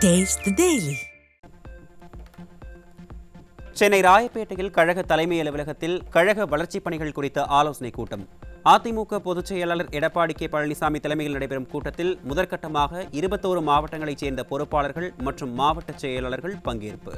Taste the Daily. Chennai ராயப்பேட்டையில் கழக தலைமை அலுவலகத்தில் கழக வளர்ச்சிப் பணிகள் குறித்த ஆலோசனைக் கூட்டம். அதிமுக பொதுச் செயலாளர் எடப்பாடி கே பழனிசாமி தலைமையில் நடைபெறும் கூட்டத்தில் முதற்கட்டமாக 21 மாவட்டங்களைச் சேர்ந்த பொறுப்பாளர்கள் மற்றும் மாவட்ட செயலாளர்கள் பங்கேற்பு.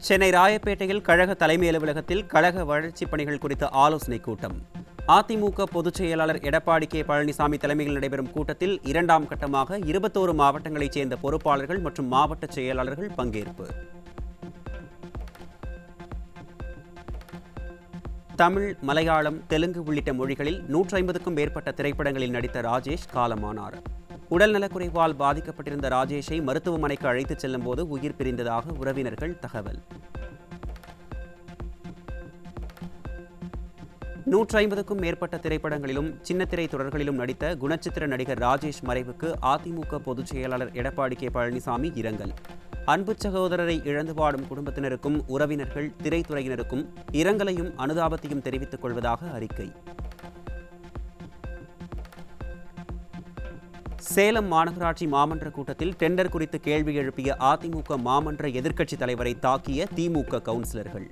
சென்னை ராயப்பேட்டையில் கழக தலைமை அலுவலகத்தில் கழக வளர்ச்சிப் பணிகள் குறித்த ஆலோசனைக் கூட்டம். அதிமுக பொதுச் செயலாளர் எடப்பாடி கே பழனிசாமி தலைமையில் நடைபெறும் கூட்டத்தில் 2ஆம் கட்டமாக 21 மாவட்டங்களைச் சேர்ந்த பொறுப்பாளர்கள் மற்றும் மாவட்ட செயலாளர்கள் பங்கேற்பு. தமிழ், மலையாளம், தெலுங்கு உள்ளிட்ட மொழிகளில் 150க்கும் மேற்பட்ட திரைப்படங்களில் நடித்த ராஜேஷ் காலமானார். உடல்நலக்குறைவால் பாதிக்கப்பட்டிருந்த ராஜேஷை மருத்துவமனைக்கு அழைத்துச் செல்லும் போது உயிர் பிரிந்ததாக உறவினர்கள் தகவல். 150க்கும் மேற்பட்ட திரைப்படங்களிலும் சின்னத்திரை தொடர்களிலும் நடித்த குணச்சித்திர நடிகர் ராஜேஷ் மறைவுக்கு அதிமுக பொதுச் செயலாளர் எடப்பாடி கே பழனிசாமி இரங்கல். அன்பு சகோதரரை இழந்து வாடும் குடும்பத்தினருக்கும் உறவினர்கள், திரைத்துறையினருக்கும் இரங்கலையும் அனுதாபத்தையும் தெரிவித்துக் கொள்வதாக அறிக்கை. சேலம் மாநகராட்சி மாமன்ற கூட்டத்தில் டெண்டர் குறித்து கேள்வி எழுப்பிய அதிமுக மாமன்ற எதிர்க்கட்சித் தலைவரை தாக்கிய திமுக கவுன்சிலர்கள்.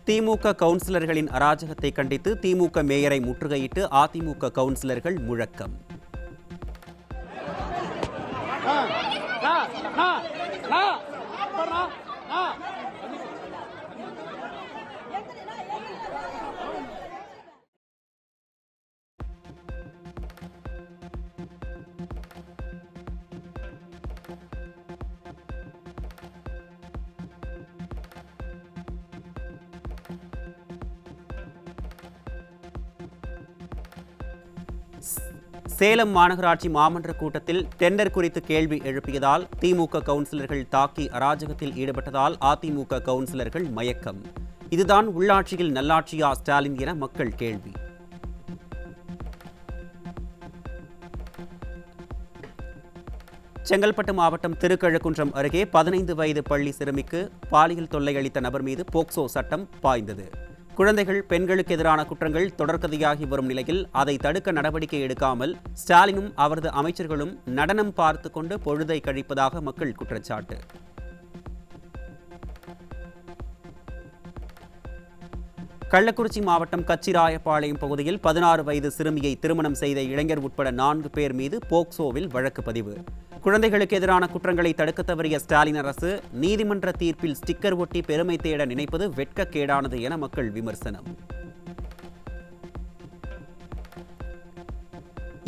திமுக கவுன்சிலர்களின் அராஜகத்தை கண்டித்து திமுக மேயரை முற்றுகையிட்டு அதிமுக கவுன்சிலர்கள் முழக்கம். சேலம் மாநகராட்சி மாமன்ற கூட்டத்தில் டெண்டர் குறித்து கேள்வி எழுப்பியதால் திமுக கவுன்சிலர்கள் தாக்கி அராஜகத்தில் ஈடுபட்டதால் அதிமுக கவுன்சிலர்கள் மயக்கம். இதுதான் உள்ளாட்சியில் நல்லாட்சியா ஸ்டாலின் என மக்கள் கேள்வி. செங்கல்பட்டு மாவட்டம் திருக்கழுக்குன்றம் அருகே 15 வயது பள்ளி சிறுமிக்கு பாலியல் தொல்லை அளித்த நபர் மீது போக்சோ சட்டம் பாய்ந்தது. குழந்தைகள், பெண்களுக்கு எதிரான குற்றங்கள் தொடர்கதையாகி வரும் நிலையில் அதை தடுக்க நடவடிக்கை எடுக்காமல் ஸ்டாலினும் அவரது அமைச்சர்களும் நடனம் பார்த்து கொண்டு பொழுதை கழிப்பதாக மக்கள் குற்றச்சாட்டு. கள்ளக்குறிச்சி மாவட்டம் கச்சிராயப்பாளையம் பகுதியில் 16 வயது சிறுமியை திருமணம் செய்த இளைஞர் உட்பட 4 பேர் மீது போக்சோவில் வழக்கு பதிவு. குழந்தைகளுக்கு எதிரான குற்றங்களை தடுக்க தவறிய ஸ்டாலின் அரசு நீதிமன்ற தீர்ப்பில் ஸ்டிக்கர் ஒட்டி பெருமை தேட நினைப்பது வெட்கக்கேடானது என மக்கள் விமர்சனம்.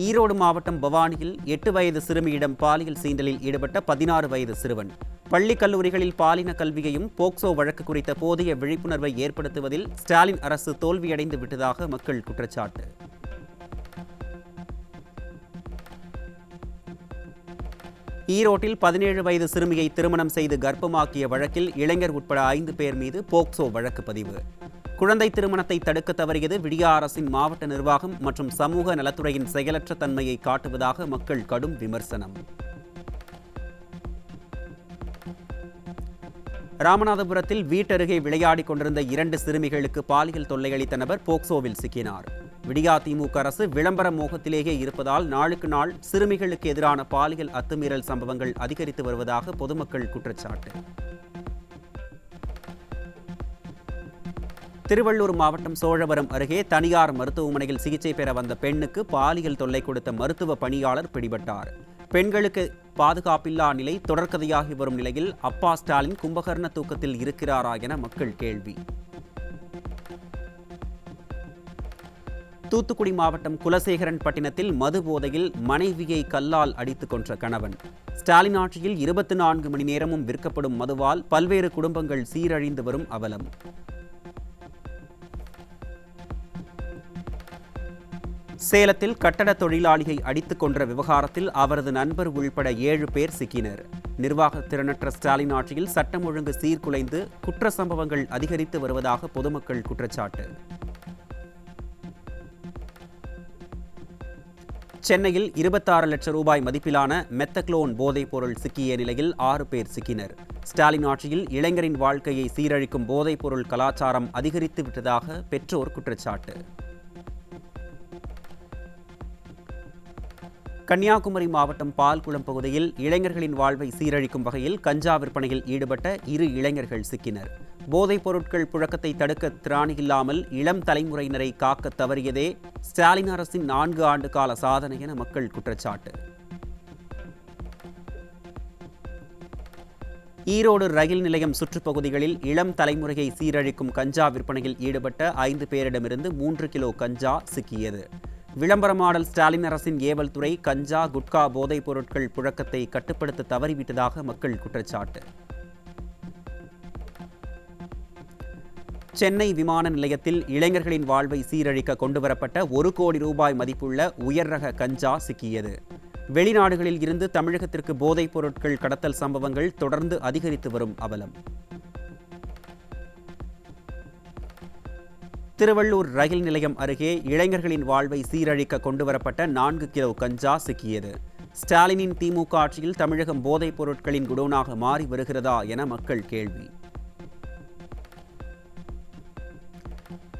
ஈரோடு மாவட்டம் பவானியில் 8 வயது சிறுமியிடம் பாலியல் சீண்டலில் ஈடுபட்ட 16 வயது சிறுவன். பள்ளி கல்லூரிகளில் பாலின கல்வியையும் போக்சோ வழக்கு குறித்த போதிய விழிப்புணர்வை ஏற்படுத்துவதில் ஸ்டாலின் அரசு தோல்வியடைந்து விட்டதாக மக்கள் குற்றச்சாட்டு. ஈரோட்டில் 17 வயது சிறுமியை திருமணம் செய்து கர்ப்பமாக்கிய வழக்கில் இளைஞர் உட்பட 5 பேர் மீது போக்சோ வழக்கு பதிவு. குழந்தை திருமணத்தை தடுக்க தவறியது விடியா அரசின் மாவட்ட நிர்வாகம் மற்றும் சமூக நலத்துறையின் செயலற்ற தன்மையை காட்டுவதாக மக்கள் கடும் விமர்சனம். ராமநாதபுரத்தில் வீட்டருகே விளையாடிக் கொண்டிருந்த 2 சிறுமிகளுக்கு பாலியல் தொல்லை அளித்த நபர் போக்சோவில் சிக்கினார். விடியா திமுக அரசு விளம்பர மோகத்திலேயே இருப்பதால் நாளுக்கு நாள் சிறுமிகளுக்கு எதிரான பாலியல் அத்துமீறல் சம்பவங்கள் அதிகரித்து வருவதாக பொதுமக்கள் குற்றச்சாட்டு. திருவள்ளூர் மாவட்டம் சோழவரம் அருகே தனியார் மருத்துவமனையில் சிகிச்சை பெற வந்த பெண்ணுக்கு பாலியல் தொல்லை கொடுத்த மருத்துவ பணியாளர் பிடிபட்டார். பெண்களுக்கு பாதுகாப்பில்லா நிலை தொடர்கதையாகி வரும் நிலையில் அப்பா ஸ்டாலின் கும்பகர்ண தூக்கத்தில் இருக்கிறாரா என மக்கள் கேள்வி. தூத்துக்குடி மாவட்டம் குலசேகரன் பட்டினத்தில் மது போதையில் மனைவியை கல்லால் அடித்துக் கொன்ற கணவன். ஸ்டாலின் ஆட்சியில் 24 மணி நேரமும் விற்கப்படும் மதுவால் பல்வேறு குடும்பங்கள் சீரழிந்து வரும் அவலம். சேலத்தில் கட்டட தொழிலாளியை அடித்துக் கொன்ற விவகாரத்தில் அவரது நண்பர் உள்பட 7 பேர் சிக்கினர். நிர்வாக திறனற்ற ஸ்டாலின் ஆட்சியில் சட்டம் ஒழுங்கு சீர்குலைந்து குற்ற சம்பவங்கள் அதிகரித்து வருவதாக பொதுமக்கள் குற்றச்சாட்டு. சென்னையில் 26 லட்சம் ரூபாய் மதிப்பிலான மெத்தக்லோன் போதைப் பொருள் சிக்கிய நிலையில் 6 பேர் சிக்கினர். ஸ்டாலின் ஆட்சியில் இளைஞரின் வாழ்க்கையை சீரழிக்கும் போதைப் பொருள் கலாச்சாரம் அதிகரித்து விட்டதாக பெற்றோர் குற்றச்சாட்டு. கன்னியாகுமரி மாவட்டம் பால்குளம் பகுதியில் இளைஞர்களின் வாழ்வை சீரழிக்கும் வகையில் கஞ்சா விற்பனையில் ஈடுபட்ட 2 இளைஞர்கள் சிக்கினர். போதைப் பொருட்கள் புழக்கத்தை தடுக்க திராணியில்லாமல் இளம் தலைமுறையினரை காக்க தவறியதே ஸ்டாலின் அரசின் 4 ஆண்டு கால சாதனை என மக்கள் குற்றச்சாட்டு. ஈரோடு ரயில் நிலையம் சுற்றுப்பகுதிகளில் இளம் தலைமுறையை சீரழிக்கும் கஞ்சா விற்பனையில் ஈடுபட்ட 5 பேரிடமிருந்து 3 கிலோ கஞ்சா சிக்கியது. விளம்பரமாடல் ஸ்டாலின் அரசின் ஏவல் துறை கஞ்சா குட்கா போதைப் பொருட்கள் புழக்கத்தை கட்டுப்படுத்த தவறிவிட்டதாக மக்கள் குற்றச்சாட்டு. சென்னை விமான நிலையத்தில் இளைஞர்களின் வாழ்வை சீரழிக்க கொண்டுவரப்பட்ட 1 கோடி ரூபாய் மதிப்புள்ள உயர் ரக கஞ்சா சிக்கியது. வெளிநாடுகளில் இருந்து தமிழகத்திற்கு போதைப் பொருட்கள் கடத்தல் சம்பவங்கள் தொடர்ந்து அதிகரித்து வரும் அவலம். திருவள்ளூர் ரயில் நிலையம் அருகே இளைஞர்களின் வாழ்வை சீரழிக்க கொண்டுவரப்பட்ட 4 கிலோ கஞ்சா சிக்கியது. ஸ்டாலினின் திமுக ஆட்சியில் தமிழகம் போதைப் பொருட்களின் குடோனாக மாறி வருகிறதா என மக்கள் கேள்வி.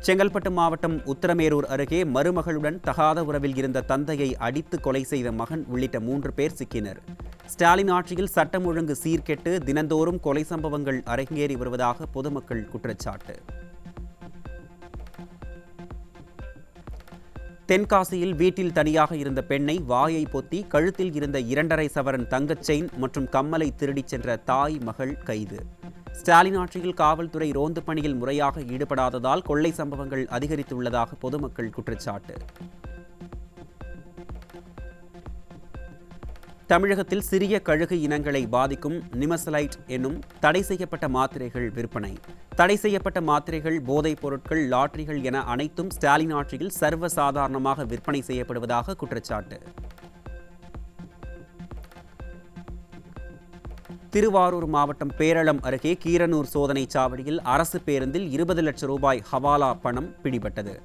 செங்கல்பட்டு மாவட்டம் உத்தரமேரூர் அருகே மருமகளுடன் தகாத உறவில் இருந்த தந்தையை அடித்து கொலை செய்த மகன் உள்ளிட்ட 3 பேர் சிக்கினர். ஸ்டாலின் ஆட்சியில் சட்டம் ஒழுங்கு சீர்கெட்டு தினந்தோறும் கொலை சம்பவங்கள் அரங்கேறி வருவதாக பொதுமக்கள் குற்றச்சாட்டு. தென்காசியில் வீட்டில் தனியாக இருந்த பெண்ணை வாயை பொத்தி கழுத்தில் இருந்த 2.5 சவரன் தங்கச் செயின் மற்றும் கம்மலை திருடிச் சென்ற தாய் மகள் கைது. ஸ்டாலின் ஆட்சியில் காவல்துறை ரோந்து பணியில் முறையாக ஈடுபடாததால் கொள்ளை சம்பவங்கள் அதிகரித்துள்ளதாக பொதுமக்கள் குற்றச்சாட்டு. தமிழகத்தில் சிறிய கழுகு இனங்களை பாதிக்கும் நிமசலைட் என்னும் தடை செய்யப்பட்ட மாத்திரைகள் விற்பனை. தடை செய்யப்பட்ட மாத்திரைகள், போதைப் பொருட்கள், லாட்டரிகள் என அனைத்தும் ஸ்டாலின் ஆட்சியில் சர்வசாதாரணமாக விற்பனை செய்யப்படுவதாக குற்றச்சாட்டு. திருவாரூர் மாவட்டம் பேரளம் அருகே கீரனூர் சோதனை சாவடியில் அரசு பேருந்தில் 20 லட்சம் ரூபாய் ஹவாலா பணம் பிடிபட்டது.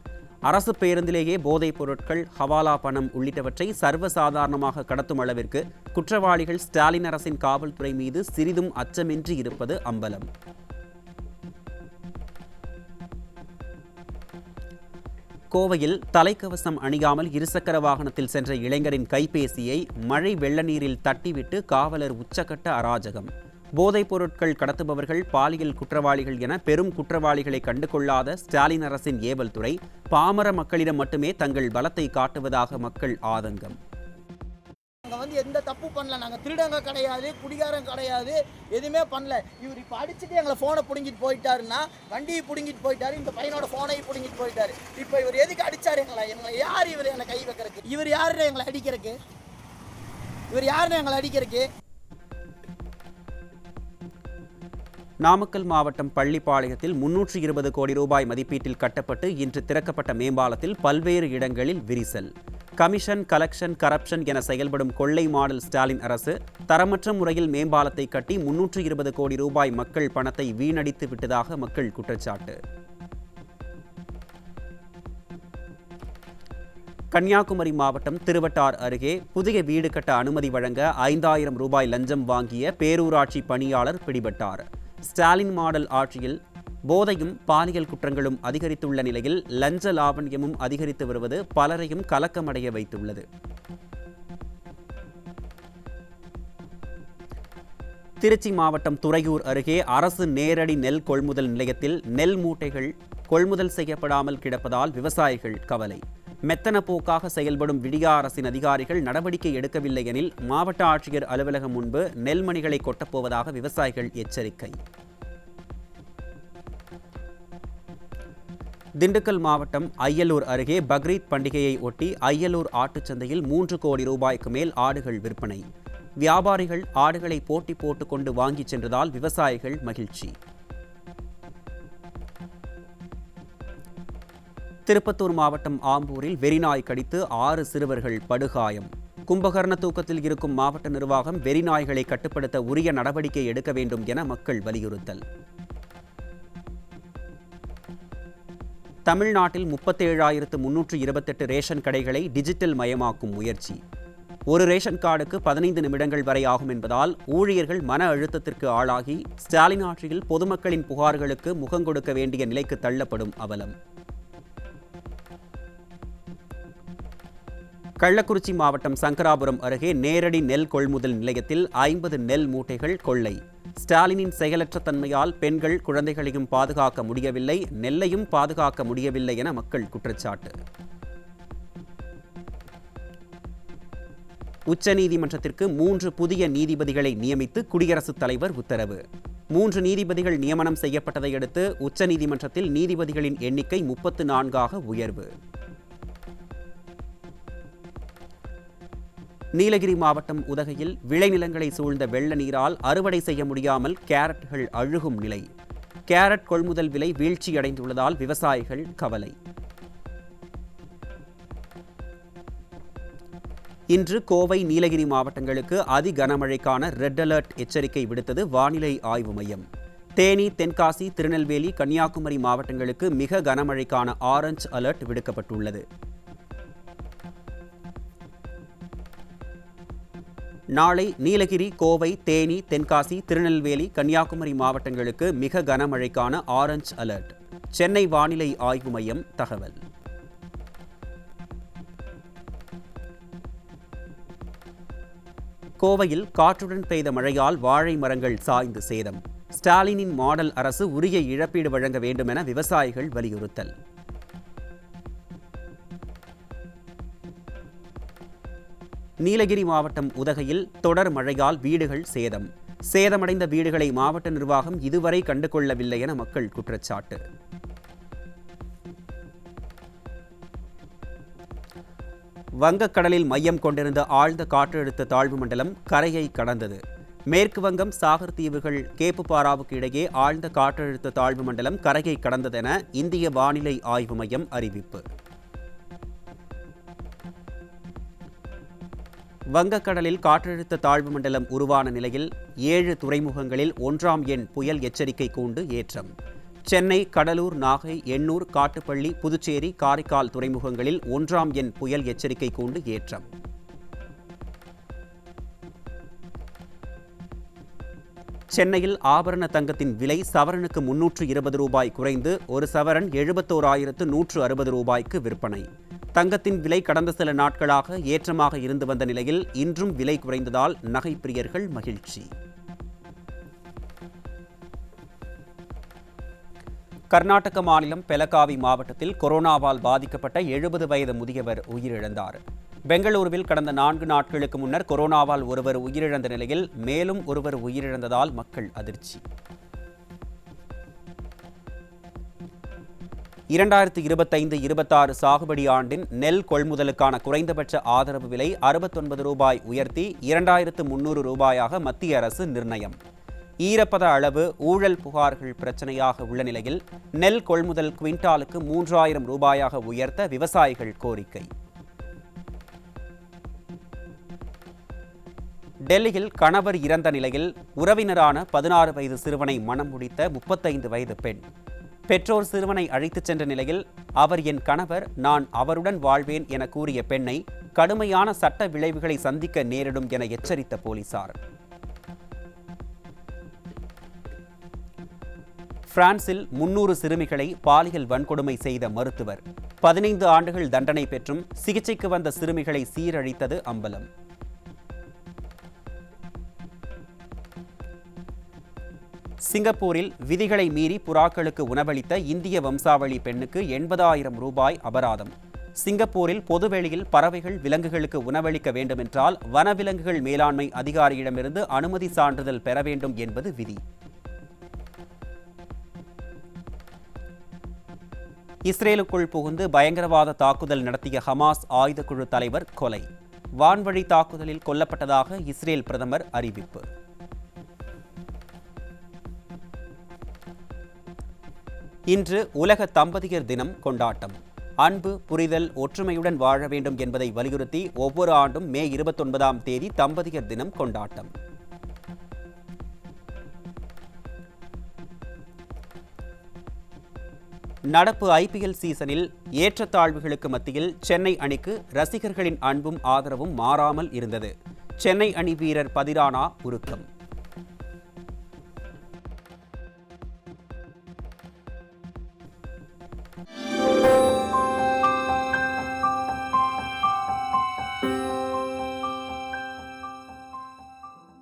அரசு பேருந்திலேயே போதைப் பொருட்கள், ஹவாலா பணம் உள்ளிட்டவற்றை சர்வசாதாரணமாக கடத்தும் அளவிற்கு குற்றவாளிகள் ஸ்டாலின் அரசின் காவல்துறை மீது சிறிதும் அச்சமின்றி இருப்பது அம்பலம். கோவையில் தலைக்கவசம் அணியாமல் இருசக்கர வாகனத்தில் சென்ற இளைஞரின் கைபேசியை மழை வெள்ள நீரில் தட்டிவிட்டு காவலர் உச்சக்கட்ட அராஜகம். போதைப் பொருட்கள் கடத்துபவர்கள் பாலியல் குற்றவாளிகள் என பெரும் குற்றவாளிகளை கண்டுகொள்ளாத ஸ்டாலின் அரசின் ஏவல் துறை பாமர மக்களிடம் மட்டுமே தங்கள் பலத்தை காட்டுவதாக மக்கள் ஆதங்கம். நாங்கள் எந்த தப்பு பண்ணல, நாங்கள் திருடங்க கிடையாது, குடிகாரம் கிடையாது, எதுவுமே பண்ணல. இவர் இப்போ அடிச்சுட்டு எங்களை ஃபோனை பிடுங்கிட்டு போயிட்டாருன்னா, வண்டியை பிடுங்கிட்டு போயிட்டாரு, இந்த பையனோட ஃபோனையும் பிடுங்கிட்டு போயிட்டாரு. இப்போ இவர் எதுக்கு அடிச்சாரு எங்களை யார் இவர் என்னை கை வைக்கிறதுக்கு? இவர் யாருன்னு எங்களை அடிக்கிறதுக்கு? நாமக்கல் மாவட்டம் பள்ளிப்பாளையத்தில் 320 கோடி ரூபாய் மதிப்பீட்டில் கட்டப்பட்டு இன்று திறக்கப்பட்ட மேம்பாலத்தில் பல்வேறு இடங்களில் விரிசல். கமிஷன், கலெக்ஷன், கரப்ஷன் என செயல்படும் கொள்ளை மாடல் ஸ்டாலின் அரசு தரமற்ற முறையில் மேம்பாலத்தை கட்டி 320 கோடி ரூபாய் மக்கள் பணத்தை வீணடித்து விட்டதாக மக்கள் குற்றச்சாட்டு. கன்னியாகுமரி மாவட்டம் திருவட்டார் அருகே புதிய வீடு கட்ட அனுமதி வழங்க 5000 ரூபாய் லஞ்சம் வாங்கிய பேரூராட்சி பணியாளர் பிடிபட்டார். ஸ்டாலின் மாடல் ஆட்சியில் போதையும் பாலியல் குற்றங்களும் அதிகரித்துள்ள நிலையில் லஞ்ச லாவண்யமும் அதிகரித்து வருவது பலரையும் கலக்கமடைய வைத்துள்ளது. திருச்சி மாவட்டம் துறையூர் அருகே அரசு நேரடி நெல் கொள்முதல் நிலையத்தில் நெல் மூட்டைகள் கொள்முதல் செய்யப்படாமல் கிடப்பதால் விவசாயிகள் கவலை. மெத்தன போக்காக செயல்படும் விடியா அரசின் அதிகாரிகள் நடவடிக்கை எடுக்கவில்லை எனில் மாவட்ட ஆட்சியர் அலுவலகம் முன்பு நெல்மணிகளை கொட்டப்போவதாக விவசாயிகள் எச்சரிக்கை. திண்டுக்கல் மாவட்டம் அய்யலூர் அருகே பக்ரீத் பண்டிகையை ஒட்டி அய்யலூர் ஆட்டுச்சந்தையில் 3 கோடி ரூபாய்க்கு மேல் ஆடுகள் விற்பனை. வியாபாரிகள் ஆடுகளை போட்டி போட்டுக்கொண்டு வாங்கிச் சென்றதால் விவசாயிகள் மகிழ்ச்சி. திருப்பத்தூர் மாவட்டம் ஆம்பூரில் வெறிநாய் கடித்து 6 சிறுவர்கள் படுகாயம். கும்பகர்ண தூக்கத்தில் இருக்கும் மாவட்ட நிர்வாகம் வெறிநாய்களை கட்டுப்படுத்த உரிய நடவடிக்கை எடுக்க வேண்டும் என மக்கள் வலியுறுத்தல். தமிழ்நாட்டில் 37,328 ரேஷன் கடைகளை டிஜிட்டல் மயமாக்கும் முயற்சி. ஒரு ரேஷன் கார்டுக்கு 15 நிமிடங்கள் வரை ஆகும் என்பதால் ஊழியர்கள் மன அழுத்தத்திற்கு ஆளாகி ஸ்டாலின் ஆட்சியில் பொதுமக்களின் புகார்களுக்கு முகங்கொடுக்க வேண்டிய நிலைக்கு தள்ளப்படும் அவலம். கள்ளக்குறிச்சி மாவட்டம் சங்கராபுரம் அருகே நேரடி நெல் கொள்முதல் நிலையத்தில் 50 நெல் மூட்டைகள் கொள்ளை. ஸ்டாலினின் செயலற்ற தன்மையால் பெண்கள் குழந்தைகளையும் பாதுகாக்க முடியவில்லை, நெல்லையும் பாதுகாக்க முடியவில்லை என மக்கள் குற்றச்சாட்டு. உச்சநீதிமன்றத்திற்கு 3 புதிய நீதிபதிகளை நியமித்து குடியரசுத் தலைவர் உத்தரவு. 3 நீதிபதிகள் நியமனம் செய்யப்பட்டதை அடுத்து உச்சநீதிமன்றத்தில் நீதிபதிகளின் எண்ணிக்கை 34ஆக உயர்வு. நீலகிரி மாவட்டம் உதகையில் விளைநிலங்களை சூழ்ந்த வெள்ள நீரால் அறுவடை செய்ய முடியாமல் கேரட்கள் அழுகும் நிலை. கேரட் கொள்முதல் விலை வீழ்ச்சியடைந்துள்ளதால் விவசாயிகள் கவலை. இன்று கோவை, நீலகிரி மாவட்டங்களுக்கு அதி கனமழைக்கான ரெட் அலர்ட் எச்சரிக்கை விடுத்தது வானிலை ஆய்வு மையம். தேனி, தென்காசி, திருநெல்வேலி, கன்னியாகுமரி மாவட்டங்களுக்கு மிக கனமழைக்கான ஆரஞ்ச் அலர்ட் விடுக்கப்பட்டுள்ளது. நாளை நீலகிரி, கோவை, தேனி, தென்காசி, திருநெல்வேலி, கன்னியாகுமரி மாவட்டங்களுக்கு மிக கனமழைக்கான ஆரஞ்ச் அலர்ட். சென்னை வானிலை ஆய்வு மையம் தகவல். கோவையில் காற்றுடன் பெய்த மழையால் வாழை மரங்கள் சாய்ந்து சேதம். ஸ்டாலினின் மாடல் அரசு உரிய இழப்பீடு வழங்க வேண்டும் என விவசாயிகள் வலியுறுத்தல். நீலகிரி மாவட்டம் உதகையில் தொடர் மழையால் வீடுகள் சேதம். சேதமடைந்த வீடுகளை மாவட்ட நிர்வாகம் இதுவரை கண்டுகொள்ளவில்லை என மக்கள் குற்றச்சாட்டு. வங்கக்கடலில் மையம் கொண்டிருந்த ஆழ்ந்த காற்றழுத்த தாழ்வு மண்டலம் கரையை கடந்தது. மேற்கு வங்கம், சாகர் தீவுகள், கேப்புபாராவுக்கு இடையே ஆழ்ந்த காற்றழுத்த தாழ்வு மண்டலம் கரையை கடந்ததென இந்திய வானிலை ஆய்வு மையம் அறிவிப்பு. வங்கக்கடலில் காற்றழுத்த தாழ்வு மண்டலம் உருவான நிலையில் 7 துறைமுகங்களில் 1ஆம் எண் புயல் எச்சரிக்கை கூண்டு ஏற்றம். சென்னை, கடலூர், நாகை, எண்ணூர், காட்டுப்பள்ளி, புதுச்சேரி, காரைக்கால் துறைமுகங்களில் 1ஆம் எண் புயல் எச்சரிக்கை கூண்டு ஏற்றம். சென்னையில் ஆபரண தங்கத்தின் விலை சவரனுக்கு 320 ரூபாய் குறைந்து ஒரு சவரன் 71,160 ரூபாய்க்கு விற்பனை. தங்கத்தின் விலை கடந்த சில நாட்களாக ஏற்றமாக இருந்து வந்த நிலையில் இன்றும் விலை குறைந்ததால் நகை பிரியர்கள் மகிழ்ச்சி. கர்நாடக மாநிலம் பெலகாவி மாவட்டத்தில் கொரோனாவால் பாதிக்கப்பட்ட 70 வயது முதியவர் உயிரிழந்தார். பெங்களூருவில் கடந்த 4 நாட்களுக்கு முன்னர் கொரோனாவால் ஒருவர் உயிரிழந்த நிலையில் மேலும் ஒருவர் உயிரிழந்ததால் மக்கள் அதிர்ச்சி. 2025-26 சாகுபடி ஆண்டின் நெல் கொள்முதலுக்கான குறைந்தபட்ச ஆதரவு விலை 69 ரூபாய் உயர்த்தி 2300 ரூபாயாக மத்திய அரசு நிர்ணயம். ஈரப்பத அளவு, ஊழல் புகார்கள் பிரச்சனையாக உள்ள நிலையில் நெல் கொள்முதல் குவிண்டாலுக்கு 3000 ரூபாயாக உயர்த்த விவசாயிகள் கோரிக்கை. டெல்லியில் கணவர் இறந்த நிலையில் உறவினரான 16 வயது சிறுவனை மணம் முடித்த 35 வயது பெண். பெற்றோர் சிறுவனை அழைத்துச் சென்ற நிலையில் அவர் என் கணவர், நான் அவருடன் வாழ்வேன் என கூறிய பெண்ணை கடுமையான சட்ட விளைவுகளை சந்திக்க நேரிடும் என எச்சரித்த போலீசார். பிரான்சில் 300 சிறுமிகளை பாலியல் வன்கொடுமை செய்த மருத்துவர் 15 ஆண்டுகள் தண்டனை பெற்றும் சிகிச்சைக்கு வந்த சிறுமிகளை சீரழித்தது அம்பலம். சிங்கப்பூரில் விதிகளை மீறி புறாக்களுக்கு உணவளித்த இந்திய வம்சாவளி பெண்ணுக்கு 80,000 ரூபாய் அபராதம். சிங்கப்பூரில் பொதுவெளியில் பறவைகள் விலங்குகளுக்கு உணவளிக்க வேண்டுமென்றால் வனவிலங்குகள் மேலாண்மை அதிகாரியிடமிருந்து அனுமதி சான்றிதழ் பெற வேண்டும் என்பது விதி. இஸ்ரேலுக்குள் புகுந்து பயங்கரவாத தாக்குதல் நடத்திய ஹமாஸ் ஆயுதக்குழு தலைவர் கொலை. வான்வழி தாக்குதலில் கொல்லப்பட்டதாக இஸ்ரேல் பிரதமர் அறிவிப்பு. இன்று உலக தம்பதியர் தினம் கொண்டாட்டம். அன்பு, புரிதல், ஒற்றுமையுடன் வாழ வேண்டும் என்பதை வலியுறுத்தி ஒவ்வொரு ஆண்டும் மே 29ஆம் தேதி தம்பதியர் தினம் கொண்டாட்டம். நடப்பு IPL சீசனில் ஏற்றத்தாழ்வுகளுக்கு மத்தியில் சென்னை அணிக்கு ரசிகர்களின் அன்பும் ஆதரவும் மாறாமல் இருந்தது. சென்னை அணி வீரர் பதிரானா உருக்கம்.